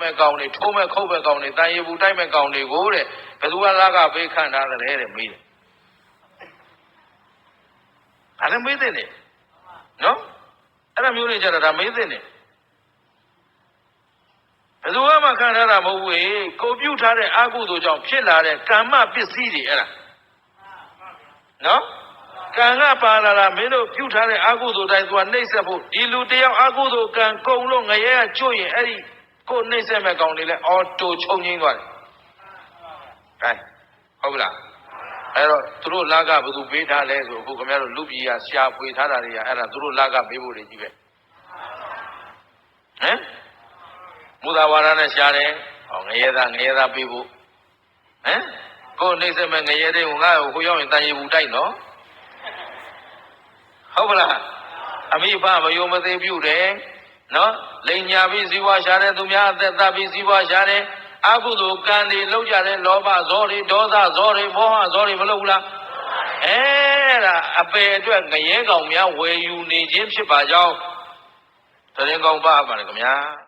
မဲ့ကောင်တွေထိုးမဲ့ခုတ်မဲ့ကောင်တွေတန်ရီဘူးတိုက်မဲ့ကောင်တွေကိုတဲ့ဘယ်သူကလာကပေးခန့်ထားတယ်တဲ့မေးတယ်အဲ့ဒါမေးတဲ့နေနော်အဲ့ဒါမျိုးတွေကြတော့ဒါမေးတဲ့နေဘယ်သူမှခန့်ထားတာမဟုတ်ဘူးကိုပြုတ်ထားတဲ့အကုသိုလ်ကြောင့်ဖြစ်လာတဲ့ကမ္မပစ္စည်းတွေအဲ့ဒါနော်ကံကပါလာတာမင်းတို့ပြုတ်ထားတဲ့အကုသိုလ်တိုင်းသူကနှိမ့်ဆက်ဖို့ဒီလူတယောက်အကုသိုလ်ကံကုန်လို့ငရဲကကျွတ်ရင်အဲ့ဒီကိုနှိမ့်ဆက်မဲ့ကောင်တွေလဲအော်တိုချုပ်ငိမ့်သွားတယ်။အဲဟုတ်လားအဲ့တော့သူတို့လာကဘယ်သူပေးထားလဲဆိုအခုခင်ဗျားတို့လူပြည်ကရှာဖွေထားတာတွေကအဲ့ဒါသူတို့လာကပေးဖို့တွေကြီးပဲဟမ်မူသာဝါဒနဲ့ရှာတယ်ဟောငရဲသားပေးဖို့ဟမ်ကိုနှိမ့်ဆက်မဲ့ငရဲတွေကိုငါ့ကိုဟိုရောက်ရင်တန်ရီဘူးတိုက်နော်ဟုတ်ပါလားအမိဘမယုံမသိပြုတယ်နော်လိန်ညာပြီးဇီဝရှာတယ်သူများအသက်သတ်ပြီးဇီဝရှာတယ်အကုသိုလ်ကံတွေလောက်ကြတယ်လောဘဇောတွေဒေါသဇောတွေမောဟဇောတွေမလုပ်ဘူးလားအဲ့ဒါအပေအတွက်ငရဲကောင်များဝယ်ယူနေခြင်းဖြစ်ပါကြောင်းတရင်ကောင်းပါပါတယ်ခင်ဗျာ